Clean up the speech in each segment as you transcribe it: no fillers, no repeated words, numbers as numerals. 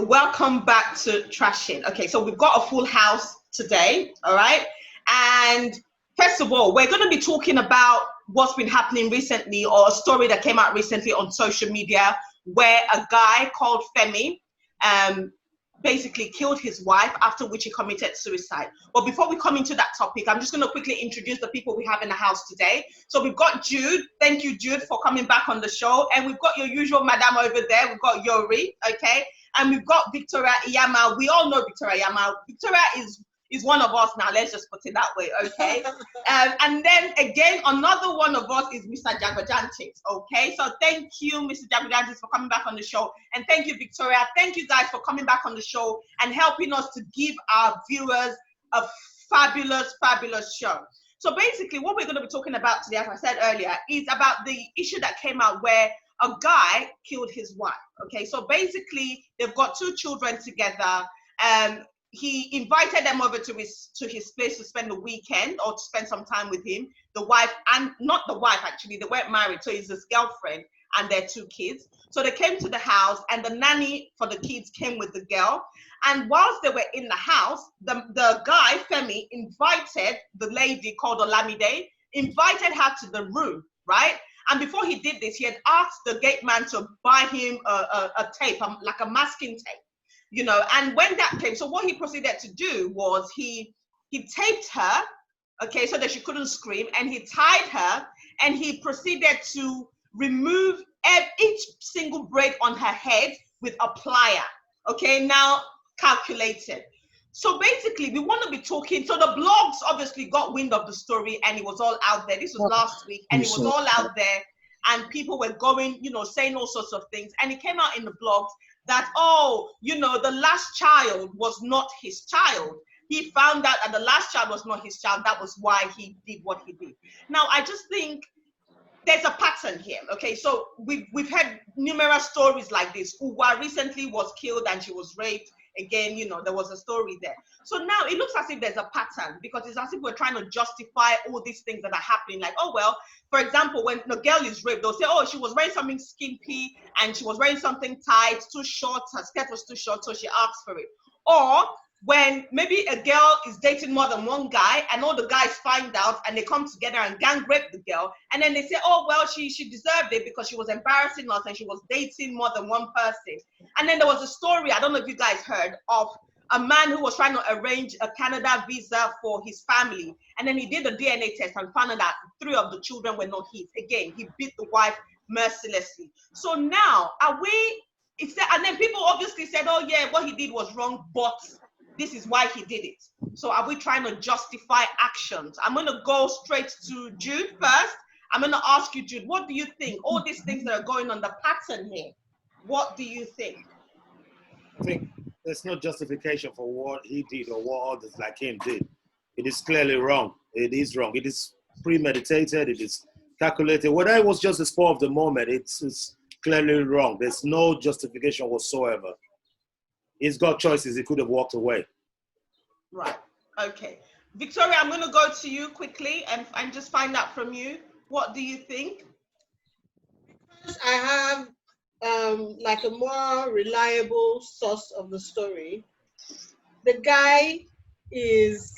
welcome back to Trashing. Okay, so we've got a full house today, all right? And first of all, we're going to be talking about what's been happening recently, or a story that came out recently on social media where a guy called Femi basically killed his wife, after which he committed suicide. But before we come into that topic, I'm just going to quickly introduce the people we have in the house today. So we've got Jude. Thank you, Jude, for coming back on the show. And we've got your usual madam over there. We've got Yori, okay? And we've got Victoria Inyama. We all know Victoria Inyama. Victoria is one of us now. Let's just put it that way, okay? And then again, another one of us is Mr. Jagojantis, okay? So thank you, Mr. Jagojantis, for coming back on the show. And thank you, Victoria. Thank you guys for coming back on the show and helping us to give our viewers a fabulous, fabulous show. So basically, what we're going to be talking about today, as I said earlier, is about the issue that came out where a guy killed his wife, okay? So basically, they've got two children together. He invited them over to his place to spend the weekend, or to spend some time with him. The wife, and not the wife actually, they weren't married, so it's his girlfriend and their two kids. So they came to the house, and the nanny for the kids came with the girl. And whilst they were in the house, the guy, Femi, invited the lady called Olamide, invited her to the room, right? And before he did this, he had asked the gate man to buy him a tape, like a masking tape. You know, and when that came, so what he proceeded to do was he taped her, okay, so that she couldn't scream, and he tied her, and he proceeded to remove each single braid on her head with a plier, okay, now calculated. So basically, we want to be talking, so the blogs obviously got wind of the story, and it was all out there. This was last week, and it was all out there, and people were going, you know, saying all sorts of things, and it came out in the blogs that, oh, you know, the last child was not his child. He found out that the last child was not his child. That was why he did what he did. Now, I just think there's a pattern here, okay? So we've had numerous stories like this. Uwa recently was killed and she was raped. Again, you know, there was a story there. So now it looks as if there's a pattern, because it's as if we're trying to justify all these things that are happening. Like, oh, well, for example, when the girl is raped, they'll say, oh, she was wearing something skimpy and she was wearing something tight, too short, her skirt was too short, so she asked for it. Or when maybe a girl is dating more than one guy and all the guys find out and they come together and gang rape the girl, and then they say, oh, well, she deserved it because she was embarrassing us and she was dating more than one person. And then there was a story, I don't know if you guys heard, of a man who was trying to arrange a Canada visa for his family. And then he did a DNA test and found out that 3 of the children were not his. Again, he beat the wife mercilessly. So now, and then people obviously said, oh yeah, what he did was wrong, but this is why he did it. So are we trying to justify actions? I'm going to go straight to Jude first. I'm going to ask you, Jude, what do you think? All these things that are going on, the pattern here, what do you think? I think there's no justification for what he did or what others like him did. It is clearly wrong. It is wrong. It is premeditated. It is calculated. Whether it was just a spur of the moment, it's clearly wrong. There's no justification whatsoever. He's got choices. He could have walked away. Right. Okay. Victoria, I'm going to go to you quickly and just find out from you. What do you think? Because I have like a more reliable source of the story. The guy he's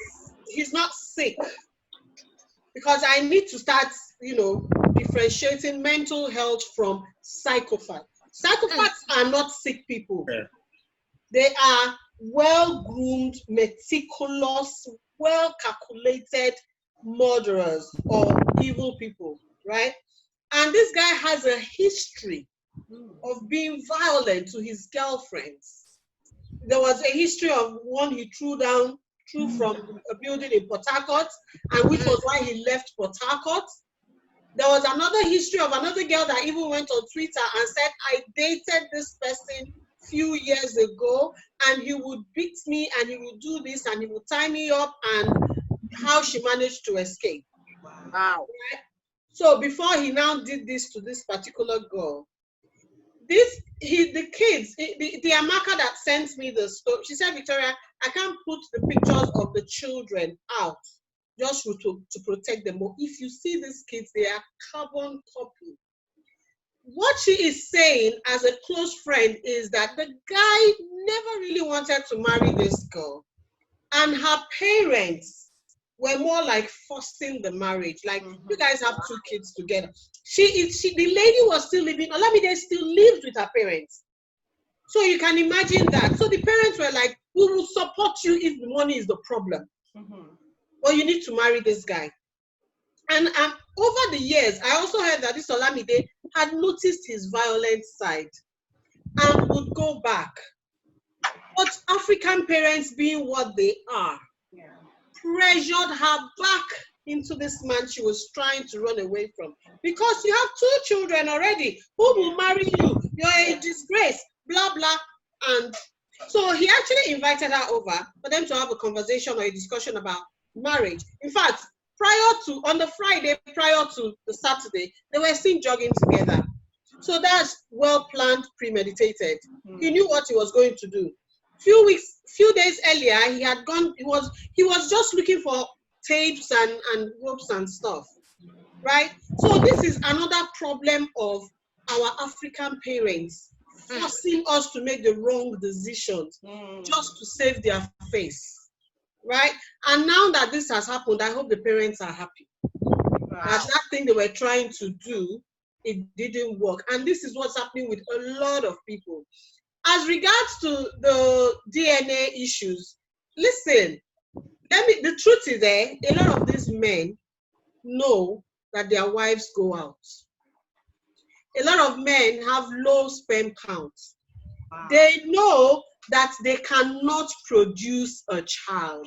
not sick. Because I need to start, you know, differentiating mental health from psychopath. Psychopaths are not sick people. Yeah. They are well-groomed, meticulous, well-calculated murderers or evil people, right? And this guy has a history of being violent to his girlfriends. There was a history of one he threw from a building in Port Harcourt, and which was why he left Port Harcourt. There was another history of another girl that even went on Twitter and said, I dated this person few years ago, and he would beat me and he would do this and he would tie me up, and how she managed to escape. Wow. Right? So before he now did this to this particular girl, the Amaka that sent me the story, she said, Victoria, I can't put the pictures of the children out just to protect them. But if you see these kids, they are carbon copy. what she is saying as a close friend is that the guy never really wanted to marry this girl. And her parents were more like forcing the marriage. Like, you guys have 2 kids together. The lady was still living, Olamide still lived with her parents. So you can imagine that. So the parents were like, we will support you if the money is the problem. But you need to marry this guy. And over the years, I also heard that this Olamide had noticed his violent side and would go back. But African parents, being what they are, pressured her back into this man she was trying to run away from. Because you have 2 children already. Who will marry you? You're a disgrace, blah, blah. And so he actually invited her over for them to have a conversation or a discussion about marriage. In fact, on the Friday prior to the Saturday, they were seen jogging together. So that's well planned, premeditated. He knew what he was going to do. Few days earlier, he was just looking for tapes and ropes and stuff, right? So this is another problem of our African parents forcing us to make the wrong decisions just to save their face, right? And now that this has happened, I hope the parents are happy. That thing they were trying to do, it didn't work. And this is what's happening with a lot of people. As regards to the DNA issues, listen, the truth is a lot of these men know that their wives go out. A lot of men have low sperm counts. They know that they cannot produce a child.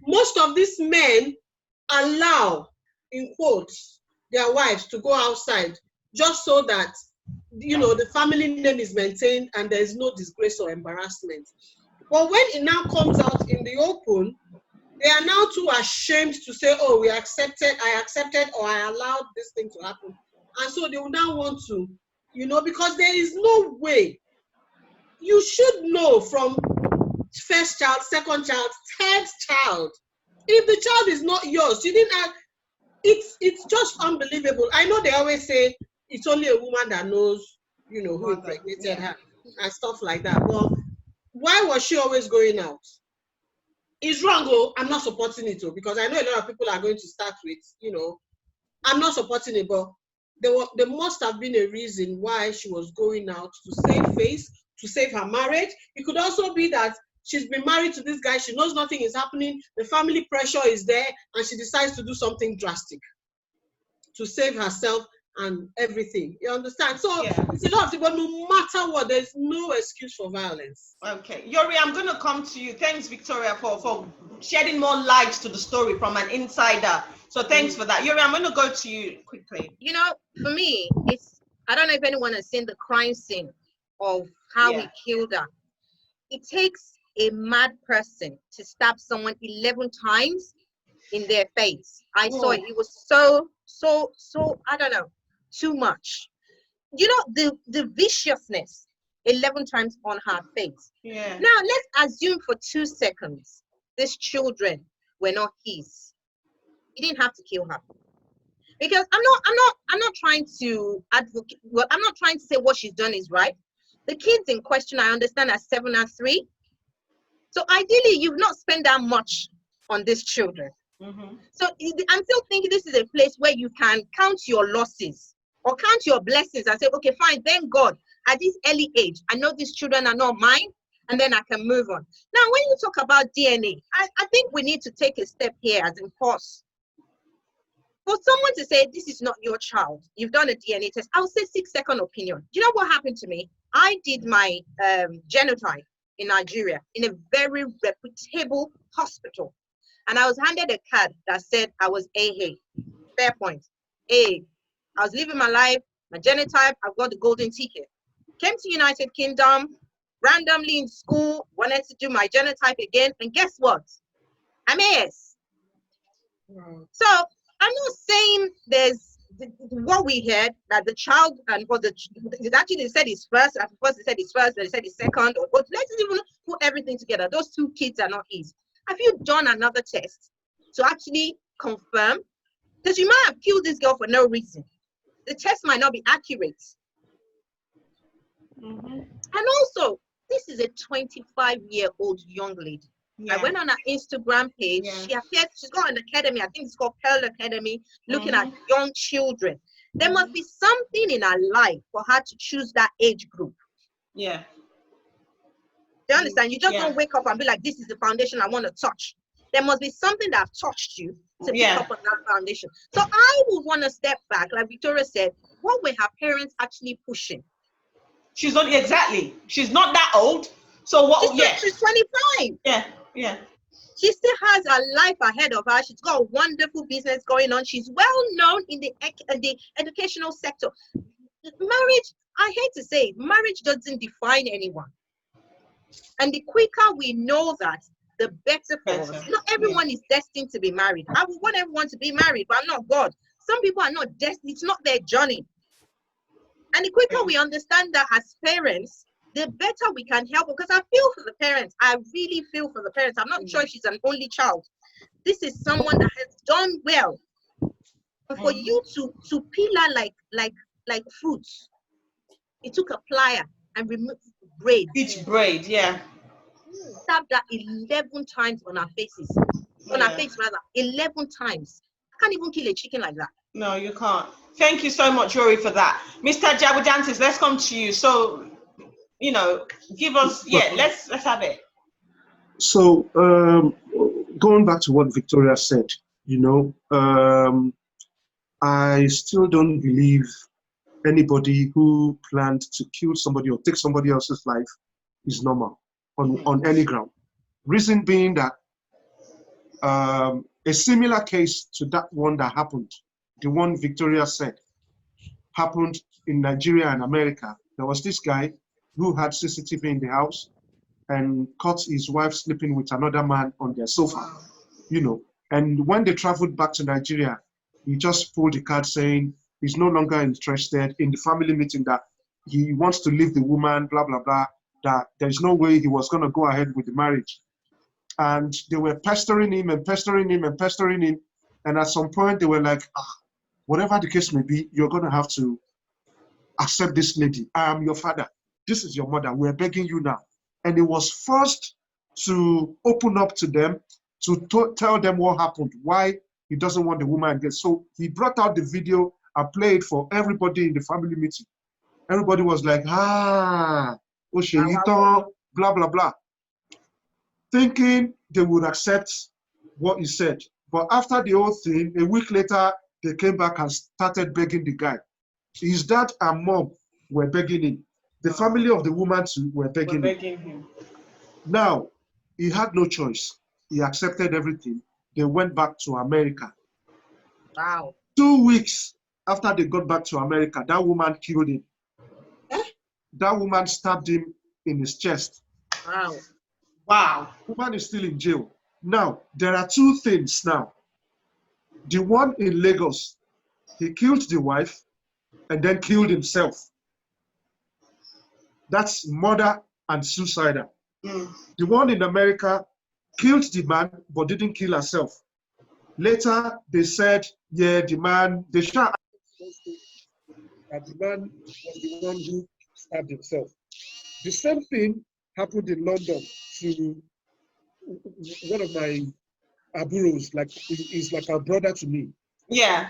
Most of these men allow, in quotes, their wives to go outside just so that the family name is maintained and there is no disgrace or embarrassment. But when it now comes out in the open, they are now too ashamed to say, oh, I accepted, or I allowed this thing to happen. And so they will now want to, because there is no way. You should know from first child, second child, third child. If the child is not yours, you didn't have, it's just unbelievable. I know they always say, it's only a woman that knows, who impregnated her and stuff like that. But why was she always going out? It's wrong, I'm not supporting it, because I know a lot of people are going to start with, I'm not supporting it, but there must have been a reason why she was going out to save face, to save her marriage. It could also be that she's been married to this guy, she knows nothing is happening, the family pressure is there, and she decides to do something drastic to save herself and everything. You understand? So it's a lot of people, no matter what, there's no excuse for violence. Okay. Yori, I'm going to come to you. Thanks, Victoria, for shedding more light to the story from an insider. So thanks for that. Yori, I'm going to go to you quickly. For me, I don't know if anyone has seen the crime scene of how he killed her. It takes a mad person to stab someone 11 times in their face. I saw it. It was so, I don't know, too much. The viciousness 11 times on her face. Yeah. Now let's assume for 2 seconds these children were not his. He didn't have to kill her. Because I'm not trying to advocate. Well, I'm not trying to say what she's done is right. The kids in question, I understand, are 7 and 3. So ideally, you've not spent that much on these children. So I'm still thinking this is a place where you can count your losses or count your blessings and say, okay, fine, thank God, at this early age, I know these children are not mine, and then I can move on. Now, when you talk about DNA, I think we need to take a step here as in pause. For someone to say, this is not your child, you've done a DNA test, I would say 6-second opinion. Do you know what happened to me? I did my genotype in Nigeria in a very reputable hospital. And I was handed a card that said I was AA. Fair point. I was living my life, my genotype, I've got the golden ticket. Came to United Kingdom, randomly in school, wanted to do my genotype again, and guess what? I'm AS. So I'm not saying there's what we heard that the child and for actually they said it's first. At first they said it's first, then they said it's second. But let's even put everything together. Those 2 kids are not his. Have you done another test to actually confirm? Because you might have killed this girl for no reason. The test might not be accurate. And also, this is a 25-year-old young lady. I went on her Instagram page. She appears, she's got an academy. I think it's called Pearl Academy, looking at young children. There must be something in her life for her to choose that age group. Yeah. Do you understand? You just don't wake up and be like, this is the foundation I want to touch. There must be something that touched you to pick up on that foundation. So I would want to step back, like Victoria said, what were her parents actually pushing? She's not She's not that old. So what? She's 25. Yeah. She still has her life ahead of her. She's got a wonderful business going on. She's well known in the educational sector. Marriage, I hate to say it, marriage doesn't define anyone. And the quicker we know that, the better for us. Not everyone is destined to be married. I would want everyone to be married, but I'm not God. Some people are not destined. It's not their journey. And the quicker we understand that as parents, the better we can help. Because I feel for the parents. I really feel for the parents. I'm not sure she's an only child. This is someone that has done well. And for you to peel her like fruits, it took a plier and removed braid. Each braid, Stabbed her 11 times on her faces. On her face, rather. 11 times. I can't even kill a chicken like that. No, you can't. Thank you so much, Rory, for that. Mr. Jabudantis, let's come to you. So, give us, let's have it. So, going back to what Victoria said, I still don't believe anybody who planned to kill somebody or take somebody else's life is normal on any ground. Reason being that a similar case to that one that happened, the one Victoria said, happened in Nigeria and America. There was this guy who had CCTV in the house and caught his wife sleeping with another man on their sofa, And when they traveled back to Nigeria, he just pulled the card saying he's no longer interested in the family meeting, that he wants to leave the woman, blah, blah, blah, that there's no way he was going to go ahead with the marriage. And they were pestering him and pestering him and pestering him. And at some point, they were like, whatever the case may be, you're going to have to accept this lady. I am your father. This is your mother. We're begging you now. And he was forced to open up to them, to tell them what happened, why he doesn't want the woman again. So he brought out the video and played for everybody in the family meeting. Everybody was like, blah, blah, blah, thinking they would accept what he said. But after the whole thing, a week later, they came back and started begging the guy. His dad and mom were begging him. The family of the woman too were begging him. Now, he had no choice. He accepted everything. They went back to America. Wow. 2 weeks after they got back to America, that woman killed him. That woman stabbed him in his chest. Wow. Woman is still in jail. Now, there are two things now. The one in Lagos, he killed the wife and then killed himself. That's murder and suicide. The one in America killed the man but didn't kill herself. Later, they said, the man, they shot. And the man was the one who stabbed himself. The same thing happened in London to one of my aburos, he's like a brother to me. Yeah.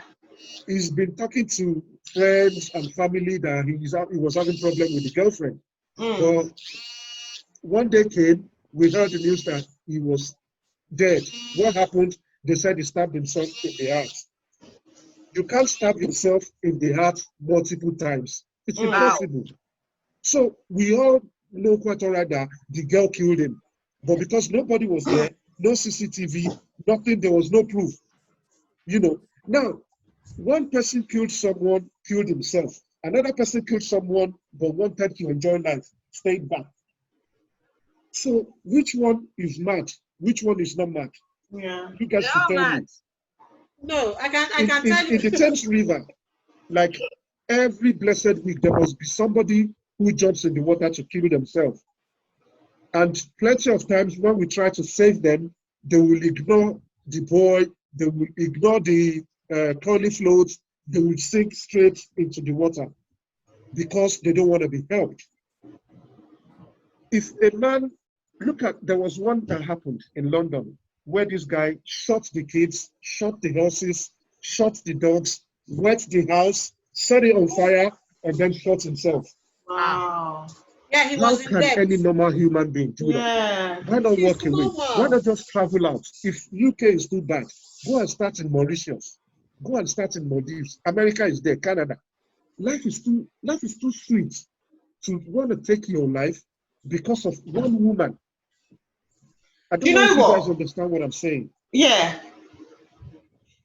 He's been talking to friends and family that he was having problem with the girlfriend. But one day came, we heard the news that he was dead. What happened? They said he stabbed himself in the heart. You can't stab yourself in the heart multiple times. It's impossible. So we all know quite all right that the girl killed him. But because nobody was there, no CCTV, nothing, there was no proof. Now, one person killed someone, killed himself. Another person killed someone, but wanted to enjoy life, stayed back. So which one is mad? Which one is not mad? Yeah. You guys should tell me. No, I can tell you. In the Thames River, like every blessed week, there must be somebody who jumps in the water to kill themselves. And plenty of times when we try to save them, they will ignore the boy, they will ignore the curly floats, they will sink straight into the water because they don't want to be helped. If a man, there was one that happened in London where this guy shot the kids, shot the horses, shot the dogs, wet the house, set it on fire, and then shot himself. Wow. Yeah, he How was in can debt. any normal human being do that? Yeah. Why not It's walk away? normal. Why not just travel out? If UK is too bad, go and start in Mauritius. Go and start in Maldives. America is there, Canada. Life is too sweet to want to take your life because of one woman. I don't You know know if you guys what? understand what I'm saying. Yeah.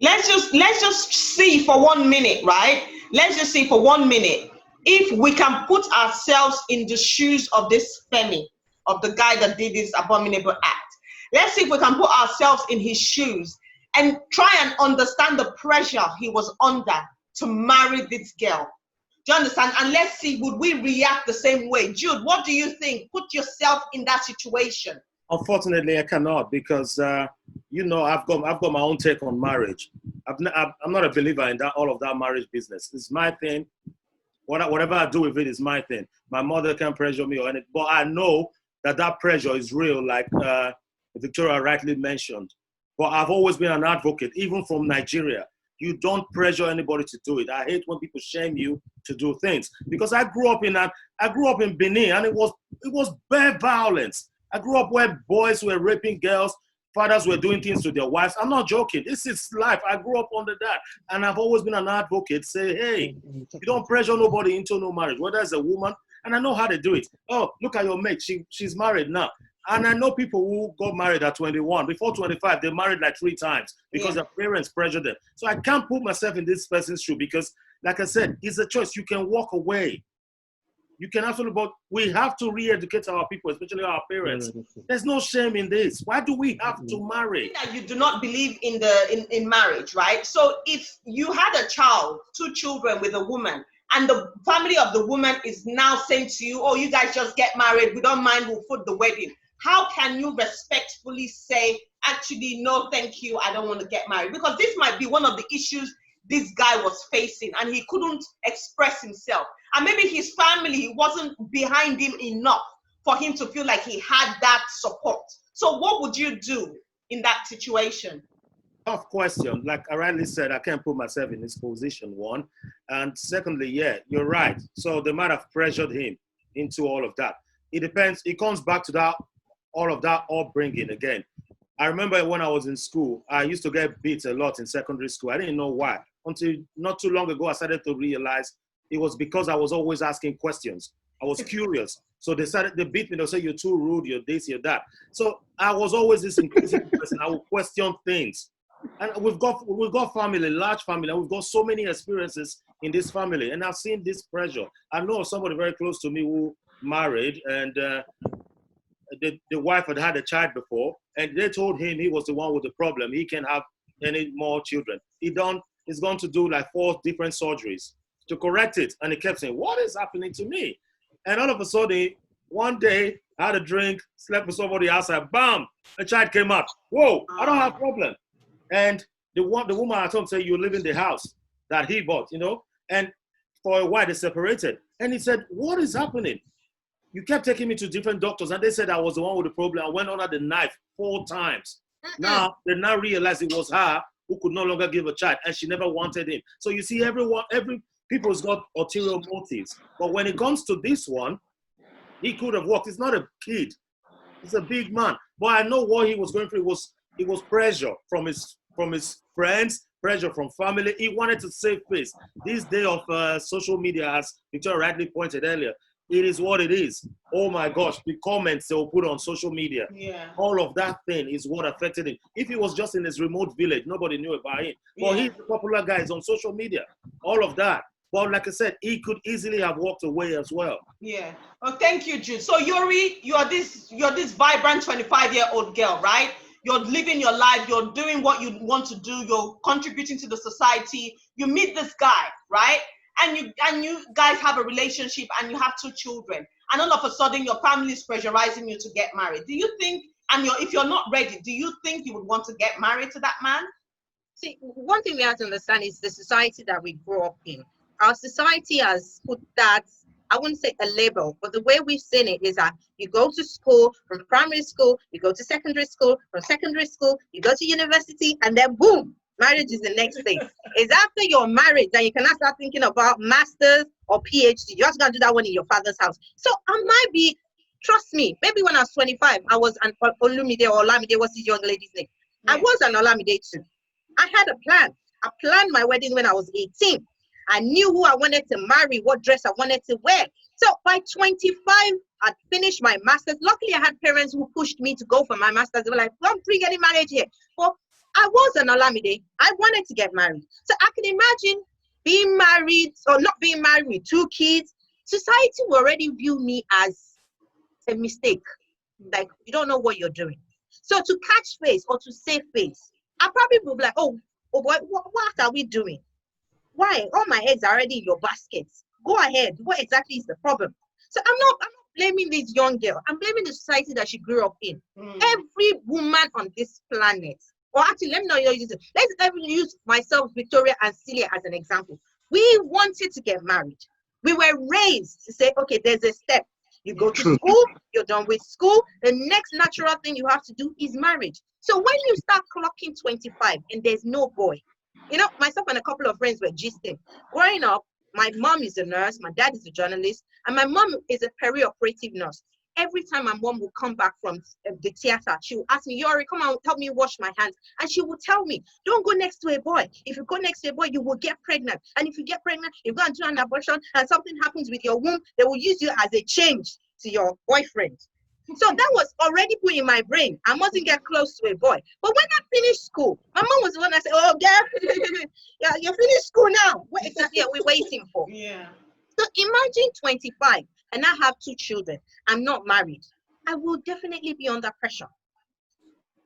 Let's just see for 1 minute, right? Let's just see for 1 minute if we can put ourselves in the shoes of this Femi, of the guy that did this abominable act. Let's see if we can put ourselves in his shoes and try and understand the pressure he was under to marry this girl. Do you understand? And let's see, would we react the same way? Jude, what do you think? Put yourself in that situation. Unfortunately, I cannot because you know I've got my own take on marriage. I'm not a believer in that all of that marriage business. It's my thing. Whatever I do with it is my thing. My mother can pressure me or anything, but I know that pressure is real, like Victoria rightly mentioned. But I've always been an advocate, even from Nigeria. You don't pressure anybody to do it. I hate when people shame you to do things because I grew up in Benin and it was bare violence. I grew up where boys were raping girls, fathers were doing things to their wives. I'm not joking. This is life. I grew up under that. And I've always been an advocate. Say, hey, you don't pressure nobody into no marriage, whether it's a woman. And I know how to do it. Oh, look at your mate. She's married now. And I know people who got married at 21. Before 25, they married like 3 times because their parents pressured them. So I can't put myself in this person's shoe because, like I said, it's a choice. You can walk away. You can absolutely, but we have to re-educate our people, especially our parents. There's no shame in this. Why do we have to marry? You do not believe in marriage, right? So if you had a child, 2 children with a woman, and the family of the woman is now saying to you, oh, you guys just get married, we don't mind, we'll foot the wedding. How can you respectfully say, actually, no, thank you, I don't want to get married? Because this might be one of the issues this guy was facing and he couldn't express himself. And maybe his family wasn't behind him enough for him to feel like he had that support. So what would you do in that situation? Tough question. Like I rightly said, I can't put myself in this position, one. And secondly, yeah, you're right. So they might have pressured him into all of that. It depends. It comes back to that, all of that upbringing again. I remember when I was in school, I used to get beat a lot in secondary school. I didn't know why. Until not too long ago, I started to realize it was because I was always asking questions. I was curious. So they beat me. They'll say, you're too rude, you're this, you're that. So I was always this inquisitive person. I would question things. And we've got family, large family, and we've got so many experiences in this family. And I've seen this pressure. I know somebody very close to me who married, and the wife had a child before, and they told him he was the one with the problem. He can't have any more children. He's going to do like 4 different surgeries to correct it. And he kept saying, what is happening to me? And all of a sudden, one day, I had a drink, slept with somebody outside, bam, a child came out. Whoa, I don't have a problem. And the woman at home said, you live in the house that he bought, you know? And for a while, they separated. And he said, what is happening? You kept taking me to different doctors, and they said I was the one with the problem. I went under the knife 4 times. Now, they now realize it was her who could no longer give a child, and she never wanted him. So you see, every people's got ulterior motives. But when it comes to this one, he could have walked. He's not a kid. He's a big man. But I know what he was going through. It was pressure from his friends, pressure from family. He wanted to save face. This day of social media, as Victoria rightly pointed earlier, it is what it is. Oh my gosh, the comments they will put on social media. Yeah. All of that thing is what affected him. If he was just in his remote village, nobody knew about him. But he's a popular guy, he's on social media. All of that. But like I said, he could easily have walked away as well. Yeah. Oh, thank you, Jude. So Yuri, you're this vibrant 25-year-old girl, right? You're living your life, you're doing what you want to do, you're contributing to the society. You meet this guy, right? And you guys have a relationship and you have 2 children. And all of a sudden your family is pressurizing you to get married. Do you think, if you're not ready, do you think you would want to get married to that man? See, one thing we have to understand is the society that we grew up in. Our society has put that, I wouldn't say a label, but the way we've seen it is that you go to school, from primary school, you go to secondary school, from secondary school, you go to university, and then boom, marriage is the next thing. It's after your marriage that you cannot start thinking about masters or PhD. You're just going to do that one in your father's house. So I might be, trust me, maybe when I was 25, I was an Olamide, or Olamide, what's this young lady's name? Yeah. I was an Olamide too. I had a plan. I planned my wedding when I was 18. I knew who I wanted to marry, what dress I wanted to wear. So by 25, I'd finished my master's. Luckily, I had parents who pushed me to go for my master's. They were like, don't bring any marriage here. But I was an Olamide. I wanted to get married. So I can imagine being married or not being married with 2 kids. Society will already view me as a mistake. Like, you don't know what you're doing. So to catch face or to save face, I probably would be like, oh boy, what are we doing? Why? All my eggs are already in your baskets. Go ahead. What exactly is the problem? So I'm not blaming this young girl. I'm blaming the society that she grew up in. Every woman on this planet, or actually, let me not use it. Let me use myself, Victoria, and Celia as an example. We wanted to get married. We were raised to say, okay, there's a step. You go to school, you're done with school. The next natural thing you have to do is marriage. So when you start clocking 25 and there's no boy, you know, myself and a couple of friends were gisting. Growing up, my mom is a nurse, my dad is a journalist, and my mom is a peri-operative nurse. Every time my mom would come back from the theater, she would ask me, Yori, come on, help me wash my hands. And she would tell me, don't go next to a boy. If you go next to a boy, you will get pregnant. And if you get pregnant, you go and do an abortion, and something happens with your womb, they will use you as a change to your boyfriend. So that was already put in my brain. I mustn't get close to a boy. But when I finished school, my mom was the one that said, oh, girl, yeah, you finished school now. What exactly are we waiting for? Yeah. So imagine 25 and I have 2 children. I'm not married. I will definitely be under pressure.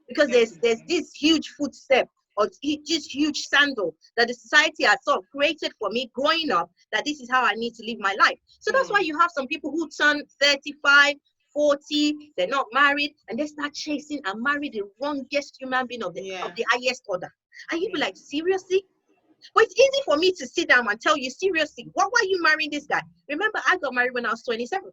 Because there's this huge footstep or this huge sandal that the society has sort of created for me growing up, that this is how I need to live my life. So that's why you have some people who turn 35, 40, they're not married, and they start chasing and marry the wrongest human being of the highest order. And you be like, seriously? But it's easy for me to sit down and tell you, seriously, why are you marrying this guy? Remember, I got married when I was 27.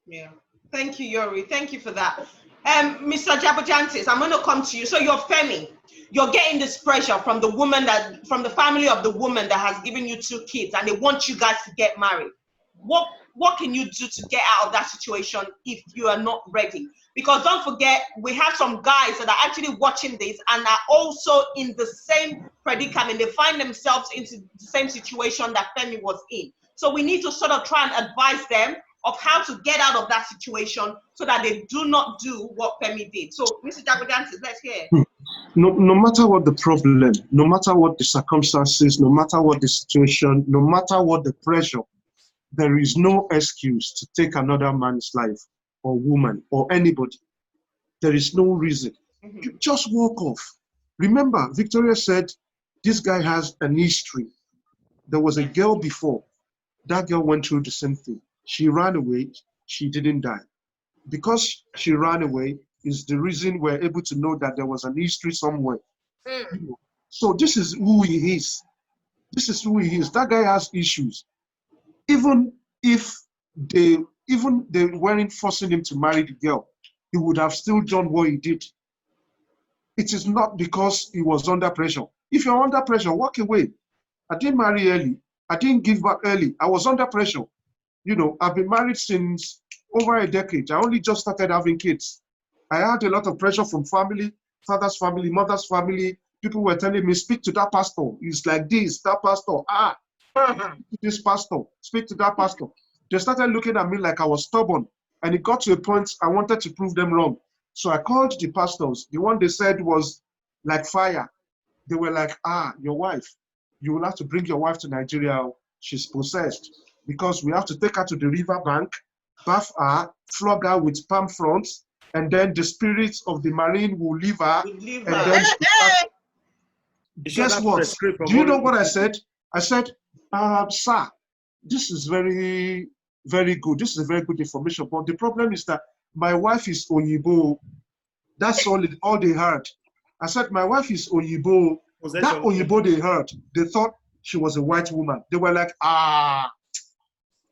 Yeah. Thank you, Yori. Thank you for that. Mr. Jabojantis, I'm going to come to you. So you're Femi. You're getting this pressure from the woman from the family of the woman that has given you 2 kids, and they want you guys to get married. What can you do to get out of that situation if you are not ready? Because don't forget, we have some guys that are actually watching this and are also in the same predicament. They find themselves into the same situation that Femi was in. So we need to sort of try and advise them of how to get out of that situation so that they do not do what Femi did. So, Mr. Jagodantis, let's hear. No matter what the problem, no matter what the circumstances, no matter what the situation, no matter what the pressure, there is no excuse to take another man's life or woman or anybody. There is no reason. You just walk off. Remember, Victoria said this guy has an history. There was a girl before. That girl went through the same thing. She ran away. She didn't die. Because she ran away is the reason we're able to know that there was an history somewhere. So this is who he is. This is who he is. That guy has issues. Even if they weren't forcing him to marry the girl, he would have still done what he did. It is not because he was under pressure. If you're under pressure, walk away. I didn't marry early. I didn't give back early. I was under pressure. You know, I've been married since over a decade. I only just started having kids. I had a lot of pressure from family, father's family, mother's family. People were telling me, speak to that pastor. He's like this, that pastor. This pastor, speak to that pastor. They started looking at me like I was stubborn. And it got to a point I wanted to prove them wrong. So I called the pastors. The one they said was like fire. They were like, your wife, you will have to bring your wife to Nigeria. She's possessed. Because we have to take her to the river bank, bath her, flog her with palm fronds, and then the spirits of the marine will leave her. Then guess what? Do you know what I said? I said, sir, this is very, very good. This is very good information. But the problem is that my wife is Oyibo. That's all they heard. I said, my wife is Oyibo. That Oyibo they heard, they thought she was a white woman. They were like,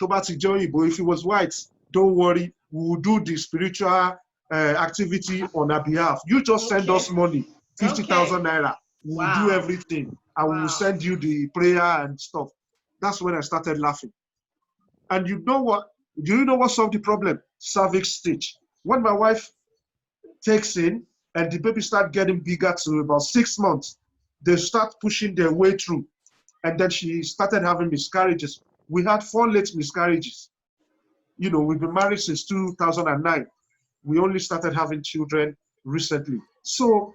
Tobati Oyibo, if he was white, don't worry, we'll do the spiritual activity on our behalf. You just send us money, 50,000 naira. We'll do everything. And we'll send you the prayer and stuff. That's when I started laughing. And you know what? Do you know what solved the problem? Cervix stitch. When my wife takes in and the baby start getting bigger to about 6 months, they start pushing their way through. And then she started having miscarriages. We had 4 late miscarriages. You know, we've been married since 2009. We only started having children recently. So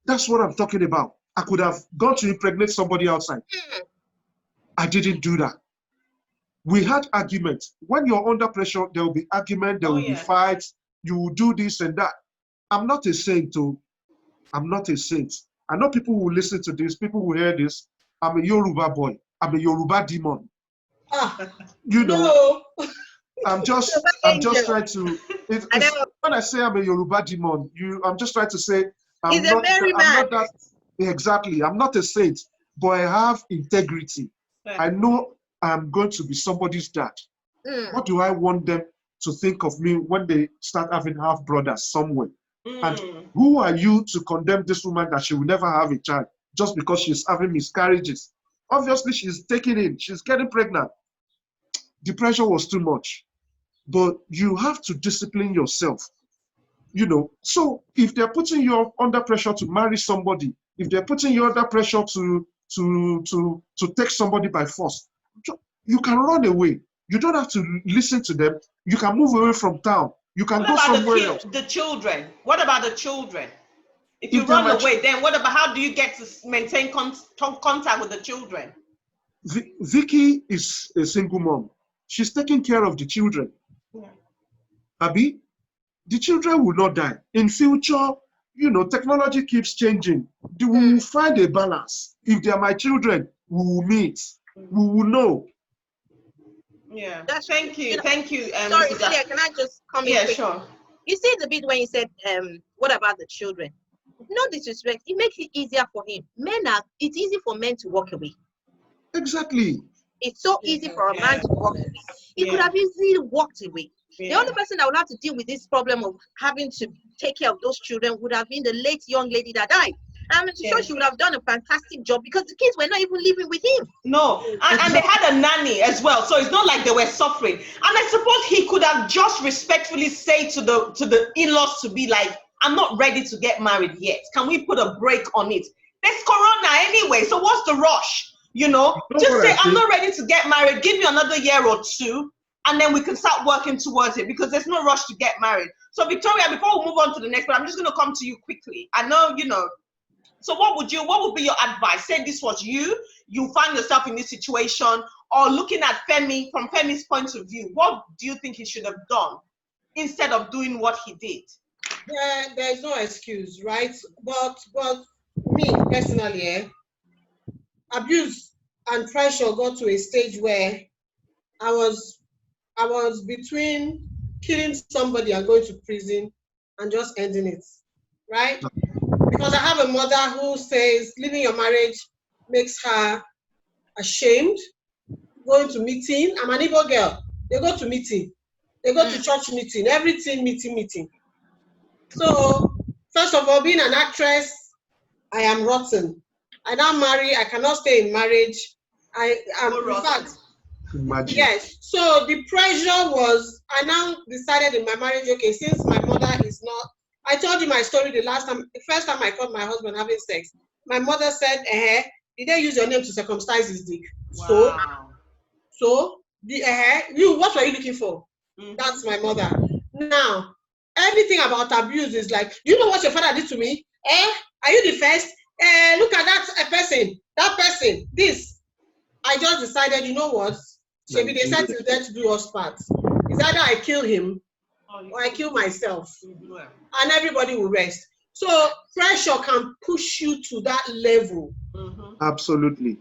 that's what I'm talking about. I could have gone to impregnate somebody outside. I didn't do that. We had arguments. When you're under pressure, there will be argument, there will be fights. You will do this and that. I'm not a saint, too. I'm not a saint. I know people will listen to this, people will hear this. I'm a Yoruba boy. I'm a Yoruba demon. You know, I'm just trying to. When I say I'm a Yoruba demon, I'm just trying to say I'm not that. Exactly, I'm not a saint, but I have integrity. I know I'm going to be somebody's dad. What do I want them to think of me when they start having half brothers somewhere? And who are you to condemn this woman that she will never have a child just because she's having miscarriages? Obviously, she's taking in, she's getting pregnant. The pressure was too much. But you have to discipline yourself. You know, so if they're putting you under pressure to marry somebody, if they're putting you under pressure to take somebody by force, you can run away. You don't have to listen to them. You can move away from town. You can go somewhere else. The children? What about the children? If you run away, then what about, how do you get to maintain contact with the children? Vicky is a single mom. She's taking care of the children. Abi, the children will not die. In future, you know, technology keeps changing. We will find a balance. If they are my children, we will meet. We will know. Yeah. Thank you. Thank you. Sorry, Celia, can I just come in? Yeah, sure. You see the bit when you said, what about the children? No disrespect. It makes it easier for him. It's easy for men to walk away. Exactly. It's so easy for a man to walk away. He could have easily walked away. The only person that would have to deal with this problem of having to take care of those children would have been the late young lady that died. I'm sure she would have done a fantastic job because the kids were not even living with him. No, and they had a nanny as well, so it's not like they were suffering. And I suppose he could have just respectfully said to the in-laws to be like, I'm not ready to get married yet. Can we put a break on it? There's Corona anyway, so what's the rush? You know, just say, I'm not ready to get married. Give me another year or two, and then we can start working towards it because there's no rush to get married. So Victoria, before we move on to the next one, I'm just going to come to you quickly. I know, you know, so what would be your advice? Say this was you find yourself in this situation, or looking at Femi, from Femi's point of view, what do you think he should have done instead of doing what he did? There's no excuse, right? But me personally, abuse and pressure got to a stage where I was between killing somebody and going to prison and just ending it, right? Because I have a mother who says leaving your marriage makes her ashamed. Going to meeting, I'm an Igbo girl. They go to meeting. They go to church meeting, everything meeting. So, first of all, being an actress, I am rotten. I now marry, I cannot stay in marriage. I am, in fact, yes. So the pressure was, I now decided in my marriage, okay, since my mother is not, I told you my story the first time I caught my husband having sex. My mother said, did they use your name to circumcise his dick? Wow. So, what were you looking for? That's my mother. Now, everything about abuse is like, do you know what your father did to me? Are you the first? Look at that person, this. I just decided, you know what? Maybe they said to them to do us parts. It's either I kill him or I kill myself. And everybody will rest. So pressure can push you to that level. Absolutely.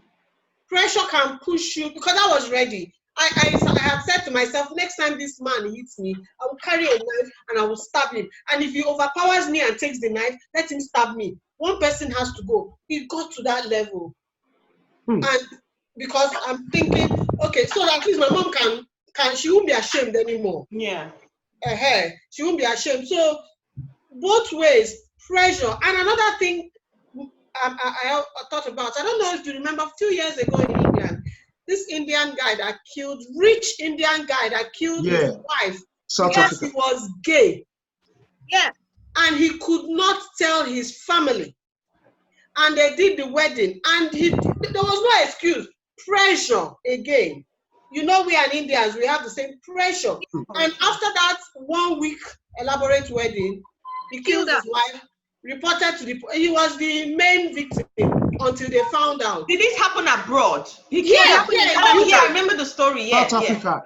Pressure can push you, because I was ready. I have said to myself, next time this man hits me, I will carry a knife and I will stab him. And if he overpowers me and takes the knife, let him stab me. One person has to go. It got to that level. And because I'm thinking, okay, so at least my mom she won't be ashamed anymore. Yeah. She won't be ashamed. So both ways, pressure. And another thing I thought about, I don't know if you remember a few years ago in England, this Indian guy that killed, rich Indian guy that killed his wife because he was gay. Yeah. And he could not tell his family. And they did the wedding. And there was no excuse. Pressure again. You know, we are Indians, we have the same pressure. And after that 1 week elaborate wedding, he killed his wife, reported to he was the main victim until they found out. Did this happen abroad? I remember the story. South Africa.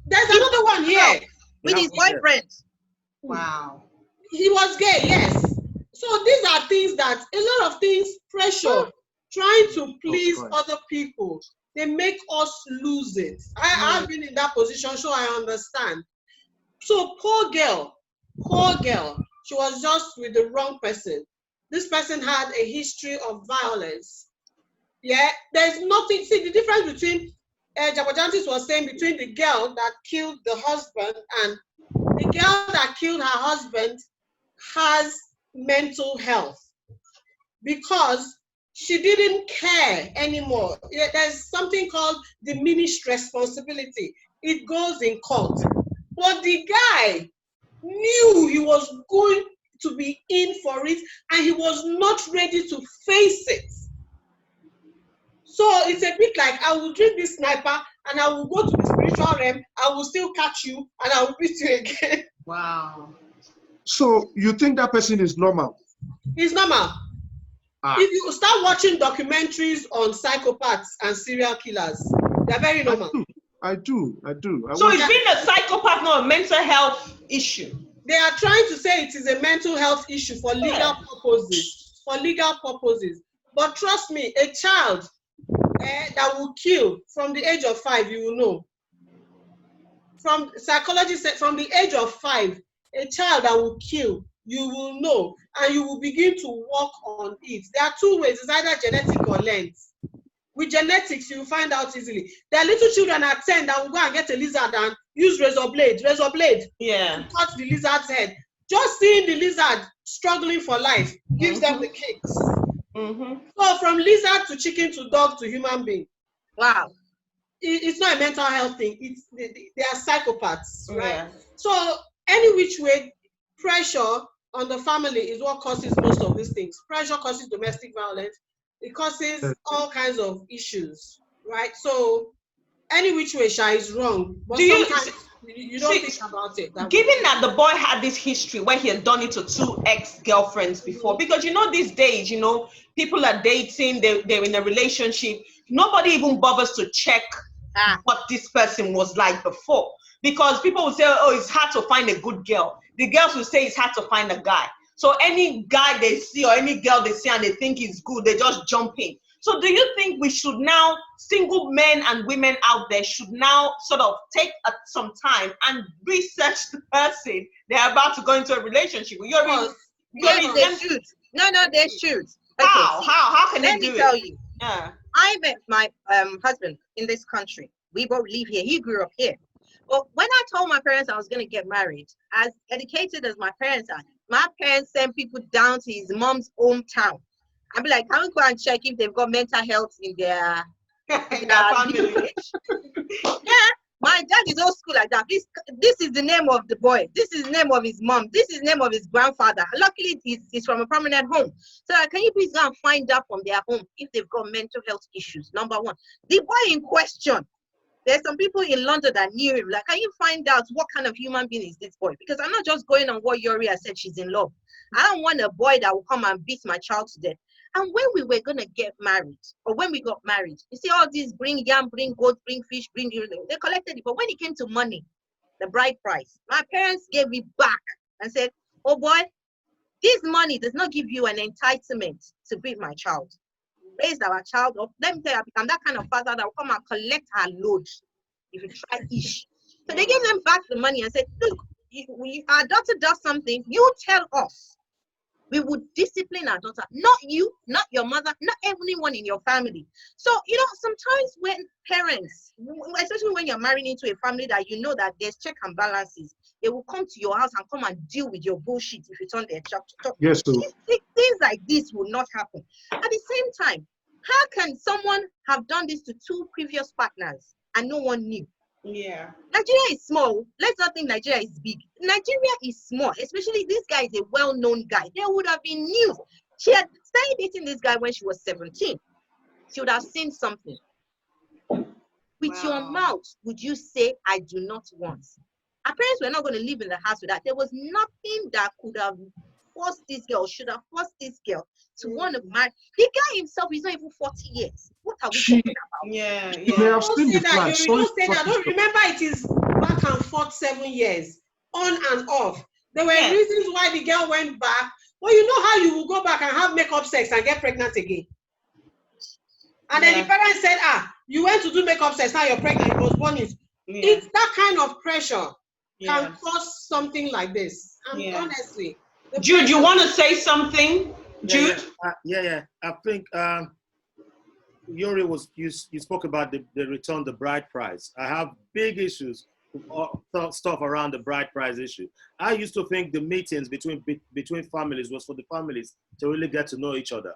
There's another one here. With his boyfriend. Wow. He was gay, yes. So these are things that, a lot of things, pressure, trying to please other people, they make us lose it. I've been in that position, so I understand. So poor girl, she was just with the wrong person. This person had a history of violence. Yeah, there's nothing, see the difference between, Jabajantis was saying, between the girl that killed the husband and the girl that killed her husband has mental health because she didn't care anymore. There's something called diminished responsibility. It goes in court. But the guy knew he was going to be in for it and he was not ready to face it. So it's a bit like, I will drink this sniper and I will go to the spiritual realm, I will still catch you and I will beat you again. Wow. So you think that person is normal? It's normal. If you start watching documentaries on psychopaths and serial killers, they're very normal. I do. So it's been a psychopath, not a mental health issue. They are trying to say it is a mental health issue for legal purposes. But trust me, a child that will kill from the age of 5, you will know. From psychology said, from the age of 5, a child that will kill, you will know, and you will begin to work on it. There are 2 ways. It's either genetic or learned. With genetics, you will find out easily. There are little children at 10 that will go and get a lizard and use razor blade, to cut the lizard's head. Just seeing the lizard struggling for life gives them the kicks. So from lizard to chicken to dog to human being. Wow. It's not a mental health thing. They are psychopaths, right? Yeah. So any which way, pressure on the family is what causes most of these things. Pressure causes domestic violence. It causes all kinds of issues, right? So any which way, Sha, is wrong. But sometimes you don't think about it. Given that the boy had this history where he had done it to 2 ex-girlfriends before, because these days, people are dating, they're in a relationship. Nobody even bothers to check what this person was like before. Because people will say, oh, it's hard to find a good girl. The girls will say it's hard to find a guy. So any guy they see or any girl they see and they think is good, they just jump in. So do you think we should now, single men and women out there should now sort of take some time and research the person they're about to go into a relationship with? They should. No, they should. Okay. How can they do it? Let me tell you. Yeah. I met my husband in this country. We both live here. He grew up here. But when I told my parents I was going to get married, as educated as my parents are, my parents sent people down to his mom's hometown. I'd be like, can we go and check if they've got mental health in their family? Yeah, my dad is old school like that. This is the name of the boy. This is the name of his mom. This is the name of his grandfather. Luckily, he's from a prominent home. So can you please go and find out from their home if they've got mental health issues? Number 1. The boy in question, there's some people in London that knew him. Like, can you find out what kind of human being is this boy? Because I'm not just going on what Yoria said, she's in love. I don't want a boy that will come and beat my child to death. And when we were going to get married, or when we got married, you see all these bring yam, bring goat, bring fish, bring everything. They collected it. But when it came to money, the bride price, my parents gave me back and said, oh boy, this money does not give you an entitlement to beat my child. raised our child up. Let me tell you, I'm that kind of father that will come and collect our load if you try ish. So they gave them back the money and said, look, our daughter does something, you tell us. We would discipline our daughter, not you, not your mother, not anyone in your family. So, sometimes when parents, especially when you're marrying into a family that you know that there's check and balances, they will come to your house and come and deal with your bullshit if you turn their talk. Yes, sir. Things like this will not happen. At the same time, how can someone have done this to 2 previous partners and no one knew? Yeah. Nigeria is small. Let's not think Nigeria is big. Nigeria is small, especially this guy is a well-known guy. There would have been news. She had started dating this guy when she was 17. She would have seen something. With your mouth, would you say, I do not want? Our parents were not going to live in the house with that. There was nothing that could have forced this girl, should have forced this girl to want to marry. The guy himself is not even 40 years. What are we talking about? Yeah. You may have seen the flag. You don't say that. I don't remember it is back and forth 7 years, on and off. There were reasons why the girl went back. Well, you know how you will go back and have makeup sex and get pregnant again. And then the parents said, you went to do makeup sex, now you're pregnant, you was born it. It's that kind of pressure can cause something like this. And honestly. Jude, you want to say something? Jude? Yeah. I think Yuri you spoke about the return the bride price. I have big issues stuff around the bride price issue. I used to think the meetings between families was for the families to really get to know each other.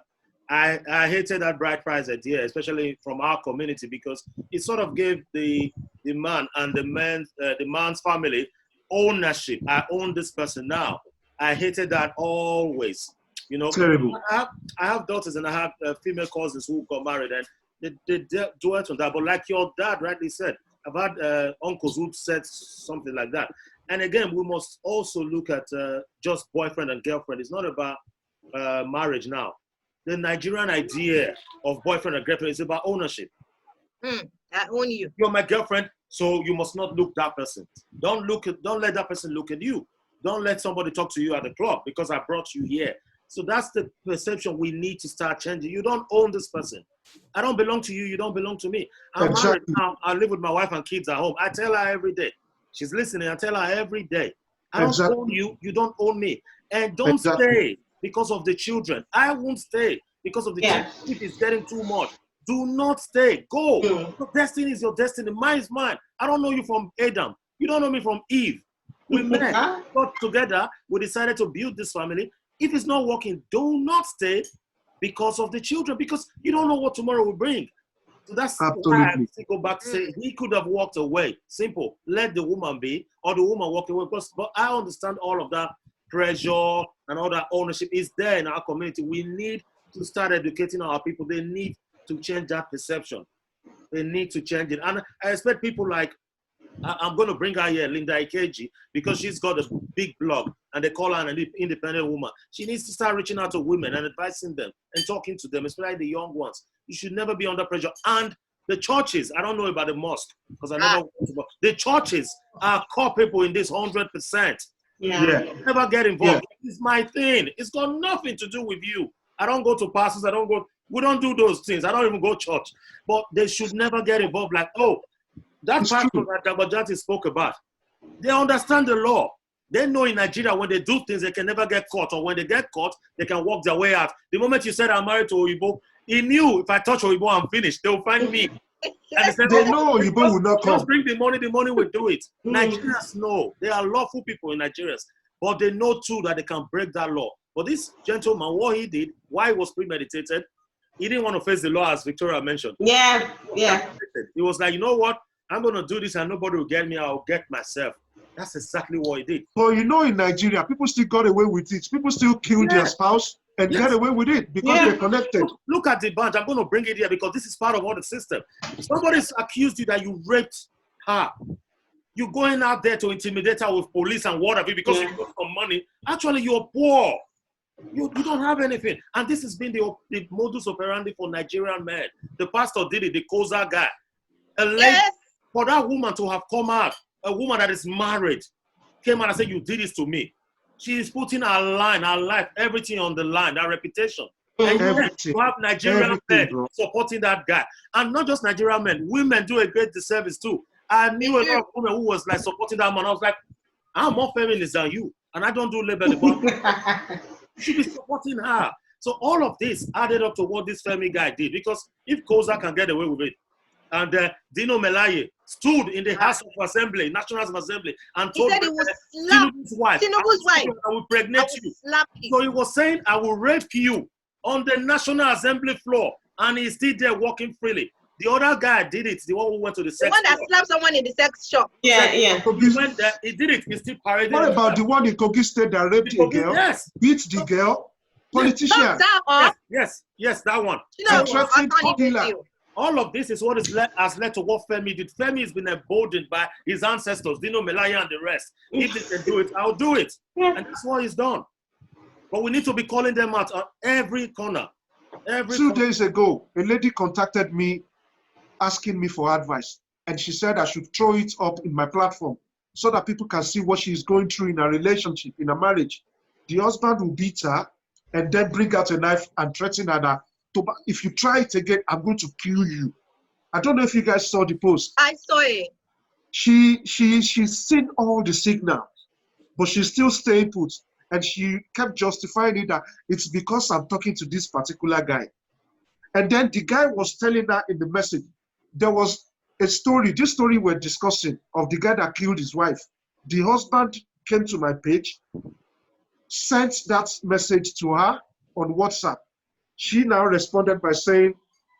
I hated that bride price idea, especially from our community, because it sort of gave the man and the man's family ownership. I own this person now. I hated that always. Terrible. I have daughters and I have female cousins who got married, and they dwelt on that. But like your dad rightly said, I've had uncles who said something like that. And again, we must also look at just boyfriend and girlfriend. It's not about marriage now. The Nigerian idea of boyfriend and girlfriend is about ownership. I own you. You're my girlfriend, so you must not look that person. Don't let that person look at you. Don't let somebody talk to you at the club because I brought you here. So that's the perception we need to start changing. You don't own this person. I don't belong to you. You don't belong to me. I'm married now. I live with my wife and kids at home. I tell her every day. She's listening. I tell her every day. I don't own you. You don't own me. And don't stay because of the children. I won't stay because of the children. If it's getting too much, do not stay. Go. Your destiny is your destiny. Mine is mine. I don't know you from Adam. You don't know me from Eve. We met, got together. We decided to build this family. If it's not working, do not stay because of the children, because you don't know what tomorrow will bring. So that's why I go back to say he could have walked away. Simple. Let the woman be, or the woman walk away. But I understand all of that pressure and all that ownership is there in our community. We need to start educating our people. They need to change that perception. They need to change it. And I expect people like, I'm going to bring her here, Linda Ikeji, because she's got a big blog and they call her an independent woman. She needs to start reaching out to women and advising them and talking to them, especially the young ones. You should never be under pressure. And the churches, I don't know about the mosque because I never went to, the churches are core people in this 100%. Never get involved. It's my thing. It's got nothing to do with you. I don't go to pastors. We don't do those things. I don't even go to church. But they should never get involved like, that pastor that Dabajati spoke about, they understand the law. They know in Nigeria when they do things, they can never get caught. Or when they get caught, they can walk their way out. The moment you said I'm married to Oyibo, he knew if I touch Oyibo, I'm finished. They'll find me. And they know Oyibo will not come. Just bring the money will do it. Nigerians know. They are lawful people in Nigeria. But they know too that they can break that law. But this gentleman, what he did, why it was premeditated, he didn't want to face the law as Victoria mentioned. He was like, you know what? I'm going to do this and nobody will get me. I'll get myself. That's exactly what he did. But in Nigeria, people still got away with it. People still kill their spouse and get away with it because they're connected. Look at the bunch. I'm going to bring it here because this is part of all the system. Somebody's accused you that you raped her. You're going out there to intimidate her with police and whatever because you got some money. Actually, you're poor. You don't have anything. And this has been the modus operandi for Nigerian men. The pastor did it, the Koza guy. For that woman to have come out, a woman that is married, came out and said, you did this to me. She is putting her life, everything on the line, her reputation. And Everything. you have Nigerian Everything, men bro. supporting that guy. And not just Nigerian men, women do a great disservice too. I knew a lot of women who was like supporting that man. I was like, I'm more feminist than you. And I don't do label, but you should be supporting her. So all of this added up to what this Femi guy did. Because if Koza can get away with it, and Dino Melaye stood in the House of Assembly, National House of Assembly, and told said he will slap Tinubu's wife, I will pregnate you. So he was saying, I will rape you on the National Assembly floor. And he's still there walking freely. The other guy did it, the one who went to the sex shop. The one that shop. slapped someone in the sex shop. Yeah. He went there, he did it, he still paraded. What about the one in Kogi State that raped a girl, Yes. beat the girl, politician? Yes, that one. And threatened to kill her. All of this is what has led to what Femi did. Femi has been emboldened by his ancestors, Dino Melaya and the rest. If they can do it, I'll do it. And that's what he's done. But we need to be calling them out on every corner. 2 days ago, a lady contacted me asking me for advice. And she said I should throw it up in my platform so that people can see what she's going through in a relationship, in a marriage. The husband will beat her and then bring out a knife and threaten her that, if you try it again, I'm going to kill you. I don't know if you guys saw the post. I saw it. She's seen all the signals, but she's still staying put. And she kept justifying it that it's because I'm talking to this particular guy. And then the guy was telling her in the message, there was a story, this story we're discussing, of the guy that killed his wife. The husband came to my page, sent that message to her on WhatsApp. She now responded by saying,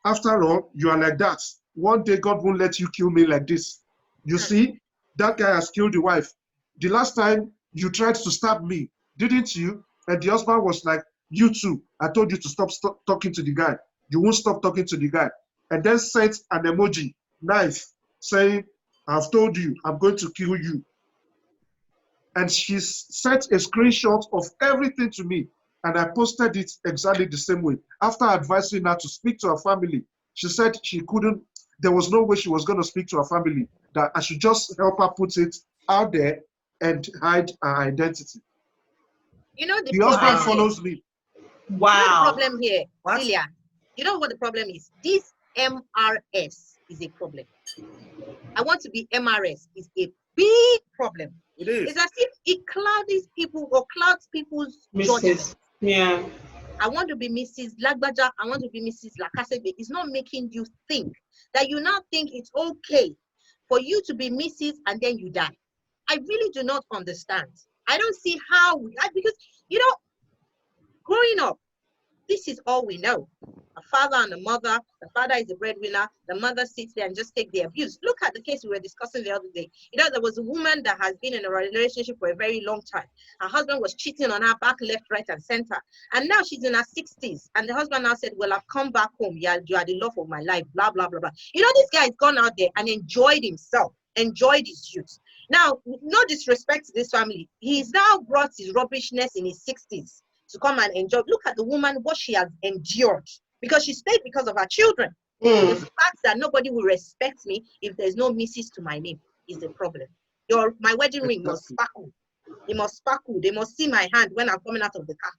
after all, you are like that. One day God won't let you kill me like this. You see, that guy has killed the wife. The last time you tried to stab me, didn't you? And the husband was like, you too. I told you to stop talking to the guy. You won't stop talking to the guy. And then sent an emoji, knife, saying, I've told you, I'm going to kill you. And she sent a screenshot of everything to me. And I posted it exactly the same way. After advising her to speak to her family, she said she couldn't, there was no way she was going to speak to her family, that I should just help her put it out there and hide her identity. You know the husband follows me. Wow. You know the problem here, Celia. You know what the problem is? This MRS is a problem. I want to be MRS is a big problem. It is. It's as if it clouds people or clouds people's judgment. Yeah. I want to be Mrs. Lagbaja. I want to be Mrs. Lakasebe. It's not making you think that you now think it's okay for you to be Mrs. and then you die. I really do not understand. I don't see how, because, you know, growing up, this is all we know. A father and a mother. The father is the breadwinner. The mother sits there and just takes the abuse. Look at the case we were discussing the other day. You know, there was a woman that has been in a relationship for a very long time. Her husband was cheating on her back, left, right, and center. And now she's in her 60s. And the husband now said, well, I've come back home. Yeah, you are the love of my life, blah, blah, blah, blah. You know, this guy has gone out there and enjoyed himself, enjoyed his youth. Now, no disrespect to this family. He's now brought his rubbishness in his 60s to come and enjoy. Look at the woman, what she has endured, because she stayed because of her children. The fact that nobody will respect me if there's no Mrs. to my name is the problem. My wedding ring must sparkle. It must sparkle. They must see my hand when I'm coming out of the car.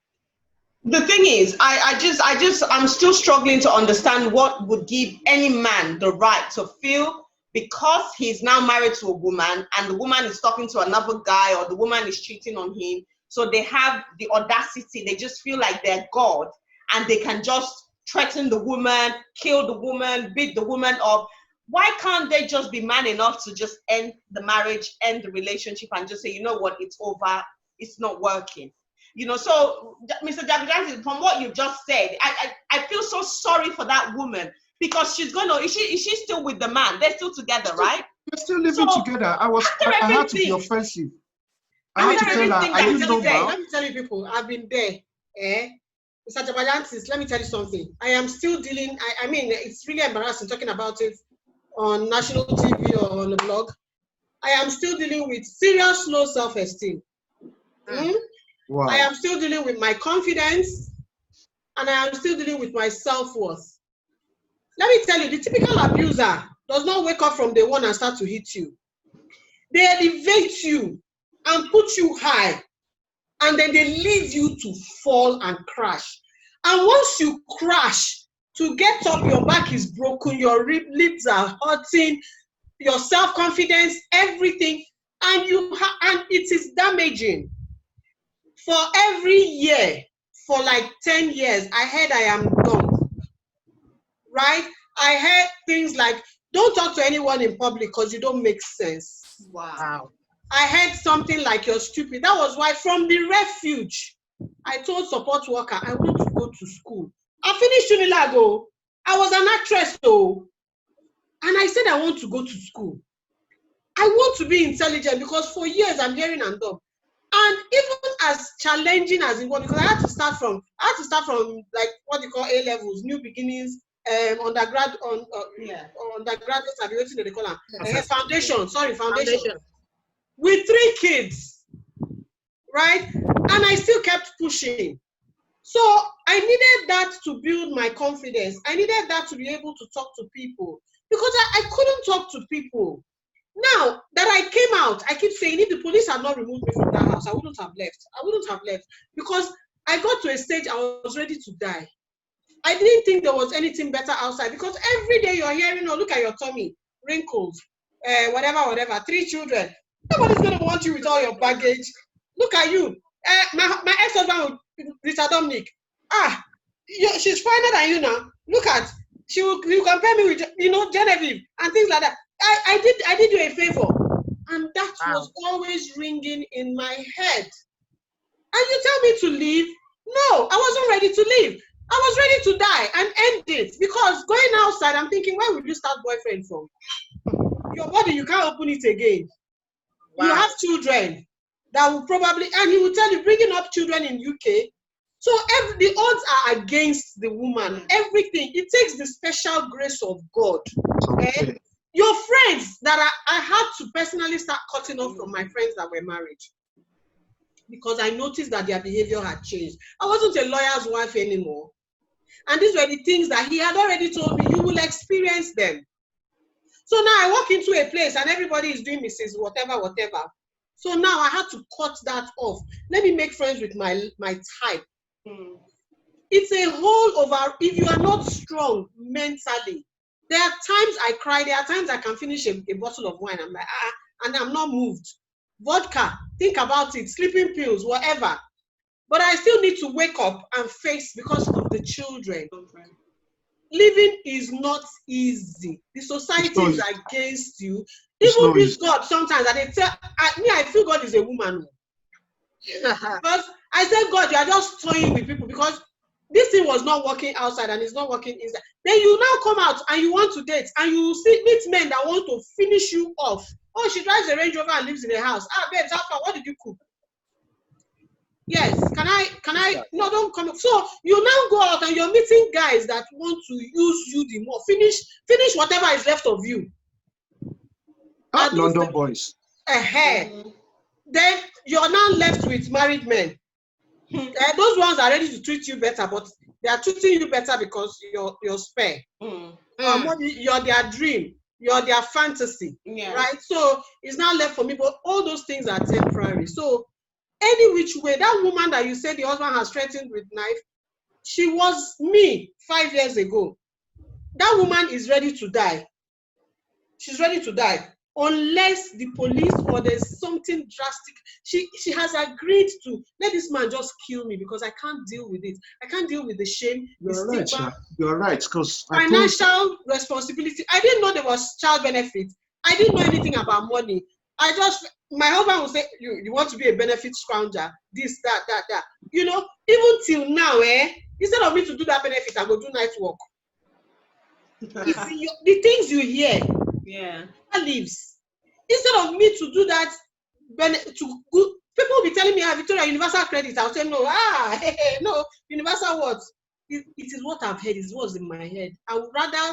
The thing is, I'm still struggling to understand what would give any man the right to feel, because he's now married to a woman and the woman is talking to another guy, or the woman is cheating on him. So they have the audacity, they just feel like they're God, and they can just threaten the woman, kill the woman, beat the woman up. Why can't they just be man enough to just end the marriage, end the relationship, and just say, you know what, it's over, it's not working? You know, so Mr. Jagadani, from what you just said, I feel so sorry for that woman, because she's gonna, is she still with the man? They're still together, right? They're still living together. I had to be offensive. I had to tell her, are you normal? Let me tell you people, I've been there. Mr. Jabadantis, let me tell you something. I am still dealing, I mean, it's really embarrassing talking about it on national TV or on the blog. I am still dealing with serious low self-esteem. Wow. I am still dealing with my confidence, and I am still dealing with my self-worth. Let me tell you, the typical abuser does not wake up from day one and start to hit you. They elevate you and put you high, and then they leave you to fall and crash. And once you crash, to get up, your back is broken, your lips are hurting, your self-confidence, everything, and and it is damaging. For every year, for like 10 years, I heard I am dumb, right? I heard things like, don't talk to anyone in public because you don't make sense. Wow. I heard something like, you're stupid. That was why from the refuge, I told support worker, I want to go to school. I finished Unilag. I was an actress though. And I said, I want to go to school. I want to be intelligent because for years I'm hearing and dumb. And even as challenging as it was, because I had to start from like what you call A levels, new beginnings, undergrad on undergraduate certificate, they call them foundation. With 3 kids, right? And I still kept pushing. So I needed that to build my confidence. I needed that to be able to talk to people because I couldn't talk to people. Now that I came out, I keep saying if the police had not removed me from that house, I wouldn't have left. I wouldn't have left because I got to a stage I was ready to die. I didn't think there was anything better outside because every day you're hearing, oh, look at your tummy, wrinkles, whatever, 3 children. Nobody's going to want you with all your baggage. Look at you. My ex-husband, Richard Dominic, she's finer than you now. Look at, you compare me with, Genevieve and things like that. I did you a favor. And that was always ringing in my head. And you tell me to leave? No, I wasn't ready to leave. I was ready to die and end it. Because going outside, I'm thinking, where would you start boyfriend from? Your body, you can't open it again. Wow. You have children that will probably, and he will tell you, bringing up children in UK. So the odds are against the woman. Everything. It takes the special grace of God. Okay. Your friends that I had to personally start cutting off from my friends that were married. Because I noticed that their behavior had changed. I wasn't a lawyer's wife anymore. And these were the things that he had already told me, you will experience them. So now I walk into a place and everybody is doing Mrs. Whatever. So now I had to cut that off. Let me make friends with my type. It's a whole over, if you are not strong mentally, there are times I cry, there are times I can finish a bottle of wine. I'm like, and I'm not moved. Vodka, think about it, sleeping pills, whatever. But I still need to wake up and face because of the children. Living is not easy. The society is against you. Even this God sometimes, and they tell me, I feel God is a woman. Because I said, God, you are just toying with people because this thing was not working outside and it's not working inside. Then you now come out and you want to date and you meet men that want to finish you off. Oh, she drives a Range Rover and lives in a house. Babes, how far? What did you cook? Yes, can I? No, don't come. So you now go out and you're meeting guys that want to use you the more. Finish whatever is left of you. London boys. Then you're now left with married men. Those ones are ready to treat you better, but they are treating you better because you're spare. You're their dream. You're their fantasy. Yeah. Right? So it's not left for me, but all those things are temporary. So any which way, that woman that you said the husband has threatened with knife, she was me 5 years ago. That woman is ready to die. She's ready to die. Unless the police or there's something drastic, she has agreed to let this man just kill me because I can't deal with it. I can't deal with the shame. You're right, You're right. Because financial responsibility. I didn't know there was child benefit. I didn't know anything about money. My husband would say, you want to be a benefit scrounger, this, that. Even till now, instead of me to do that benefit, I go do night work. The things you hear, lives. Instead of me to do that, people will be telling me, Victoria, universal credit. I'll say, no, no, universal what? It is what I've heard, it was in my head. I would rather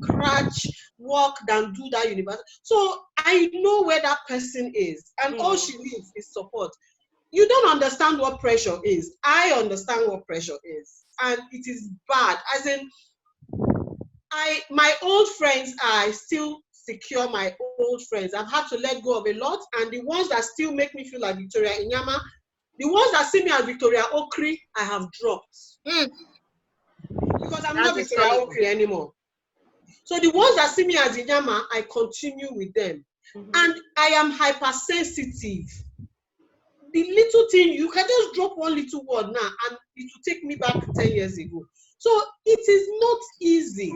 scratch, work than do that universal. So I know where that person is, and all she needs is support. You don't understand what pressure is. I understand what pressure is, and it is bad. As in, my old friends, I still secure my old friends. I've had to let go of a lot, and the ones that still make me feel like Victoria Inyama, the ones that see me as Victoria Okri, I have dropped. because I'm That's not a Victoria solid Okri anymore. So the ones that see me as Inyama, I continue with them. And I am hypersensitive. The little thing, you can just drop one little word now and it will take me back 10 years ago. So it is not easy.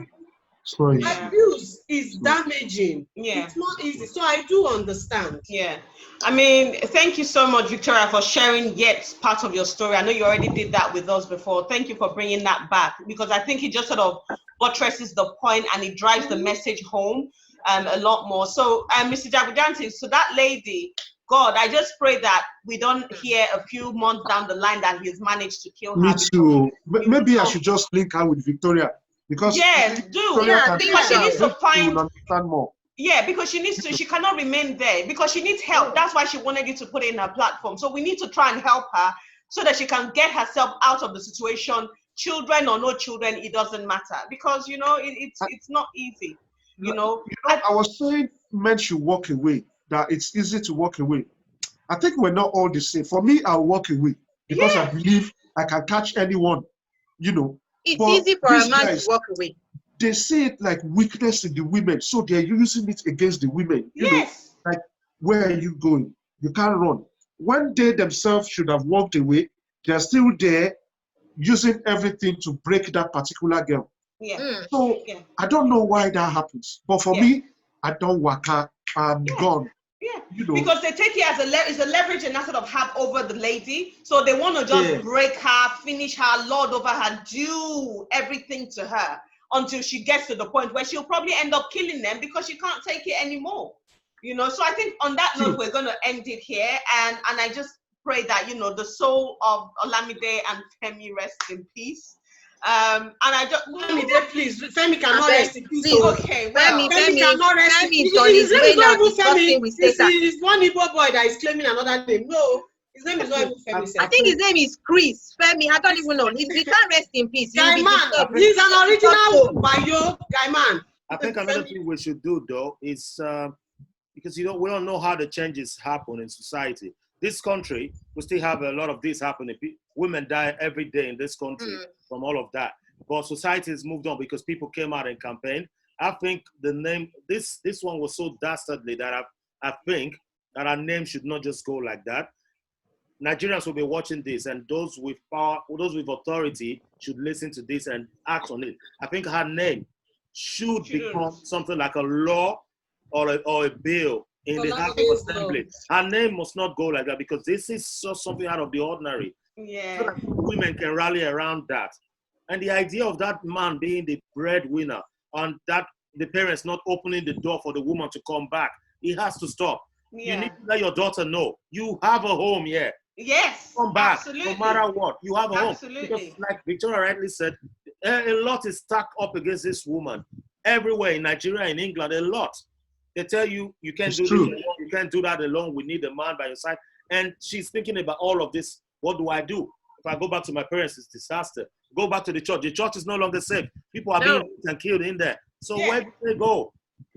Sorry. Abuse is damaging. Yeah. It's not easy. So I do understand. Yeah. I mean, thank you so much, Victoria, for sharing yet part of your story. I know you already did that with us before. Thank you for bringing that back, because I think it just sort of buttresses the point and it drives the message home a lot more. So, Mr. Jagudanti, so that lady, God, I just pray that we don't hear a few months down the line that he's managed to kill her. Me too. Maybe I should just link her with Victoria, because yes, do. Victoria Because she needs to find understand more. Yeah, because she needs to, she cannot remain there because she needs help. That's why she wanted you to put it in her platform. So we need to try and help her so that she can get herself out of the situation. Children or no children, it doesn't matter, because you know it's not easy. You know, I was saying men should walk away. That it's easy to walk away. I think we're not all the same. For me, I'll walk away because I believe I can catch anyone. You know, it's easy for a man to walk away. They say it like weakness in the women, so they're using it against the women. You know, like, where are you going? You can't run. When they themselves should have walked away, they're still there using everything to break that particular girl. So I don't know why that happens. But for me, I don't work out. I'm gone. Yeah, you know, because they take it as a leverage and that sort of have over the lady. So they want to just break her, finish her, lord over her, do everything to her until she gets to the point where she'll probably end up killing them because she can't take it anymore. You know, so I think on that note, we're going to end it here. And I just pray that, you know, the soul of Olamide and Femi rest in peace. And I don't, Olamide, please, Femi cannot rest in peace. Okay, well, Femi cannot rest in peace. His name is not even Femi. It's one Igbo boy that is claiming another name. No, his name is not even Femi. I think his name is Chris. Femi, I don't even know. He can't rest in peace. Guy man, he's an original Bayo guy man. I think another thing we should do though is because you know we don't know how the changes happen in society. This country, we still have a lot of this happening. Women die every day in this country from all of that. But society has moved on because people came out and campaigned. I think the name, this one was so dastardly that I think that our name should not just go like that. Nigerians will be watching this, and those with power, those with authority should listen to this and act on it. I think her name should become something like a law or a bill in the House of Assembly. Her name must not go like that because this is just something out of the ordinary. Yeah. So that women can rally around that. And the idea of that man being the breadwinner and that the parents not opening the door for the woman to come back, it has to stop. Yeah. You need to let your daughter know you have a home here. Yes. Come back, absolutely. no matter what. You have a home. Absolutely. Because like Victoria rightly said, a lot is stacked up against this woman. Everywhere in Nigeria, in England, a lot. They tell you, you can't do this alone, you can't do that alone, we need a man by your side. And she's thinking about all of this. What do I do? If I go back to my parents, it's disaster. Go back to the church is no longer safe. People are being raped and killed in there. So where do they go?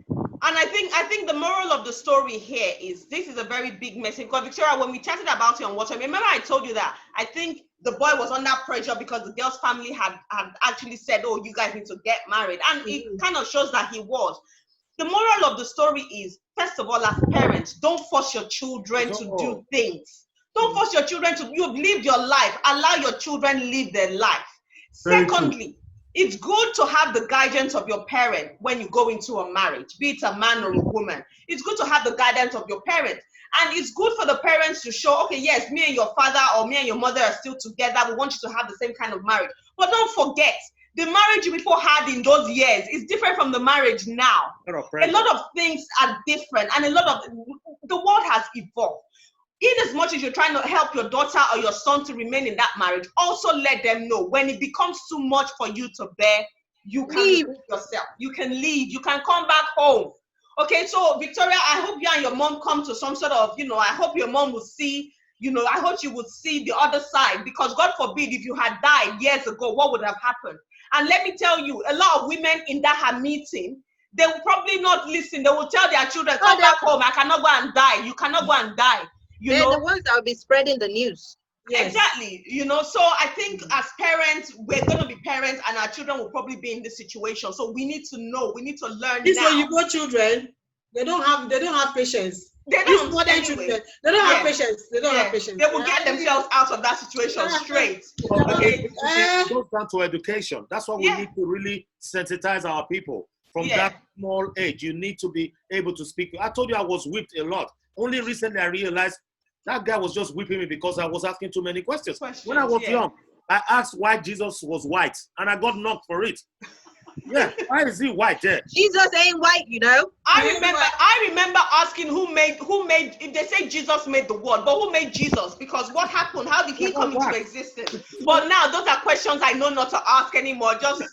And I think the moral of the story here is this is a very big message. Because Victoria, when we chatted about it on WhatsApp, remember I told you that I think the boy was under pressure because the girl's family had actually said, oh, you guys need to get married. And it kind of shows that he was. The moral of the story is, first of all, as parents, don't force your children to do things. Don't force your children to, you've lived your life. Allow your children live their life. Secondly, it's good to have the guidance of your parent when you go into a marriage, be it a man or a woman. It's good to have the guidance of your parent. And it's good for the parents to show, okay, yes, me and your father or me and your mother are still together. We want you to have the same kind of marriage. But don't forget, the marriage you before had in those years is different from the marriage now. A lot of things are different, and the world has evolved. In as much as you're trying to help your daughter or your son to remain in that marriage, also let them know when it becomes too much for you to bear, you can leave yourself. You can leave. You can come back home. Okay, so Victoria, I hope you and your mom come to some sort of, you know, I hope your mom will see, you know, I hope you would see the other side, because God forbid if you had died years ago, what would have happened? And let me tell you, a lot of women in that her meeting, they will probably not listen. They will tell their children, come back home. I cannot go and die. You cannot go and die. They're the ones that will be spreading the news. Yes. Exactly. You know, so I think as parents, we're going to be parents and our children will probably be in this situation. So we need to know, we need to learn These now. Oyibo children, they don't have patience. They These don't, modern anyway. children, they don't have patience. They don't have patience. They will get themselves out of that situation straight. Okay. It goes down to education. That's why we need to really sensitize our people from that small age. You need to be able to speak. I told you I was whipped a lot. Only recently I realized that guy was just whipping me because I was asking too many questions. When I was young, I asked why Jesus was white, and I got knocked for it. Yeah, why is he white there? Jesus ain't white, you know. I remember asking who made. They say Jesus made the world, but who made Jesus? Because what happened? How did he come into existence? But now those are questions I know not to ask anymore. Just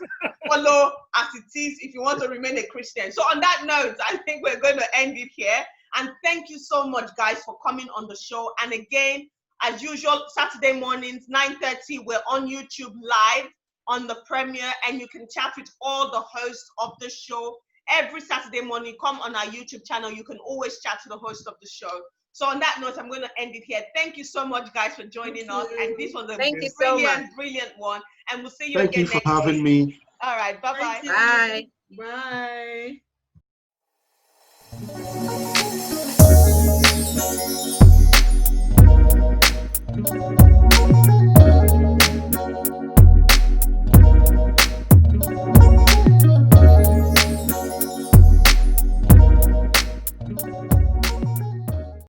follow as it is if you want to remain a Christian. So on that note, I think we're going to end it here. And thank you so much, guys, for coming on the show. And again, as usual, Saturday mornings, 9:30, we're on YouTube live on the premiere, and you can chat with all the hosts of the show. Every Saturday morning, come on our YouTube channel. You can always chat to the host of the show. So on that note, I'm going to end it here. Thank you so much, guys, for joining us. And this was a brilliant one. And we'll see you again next week. Thank you for having me. All right. Bye-bye. Bye. Bye.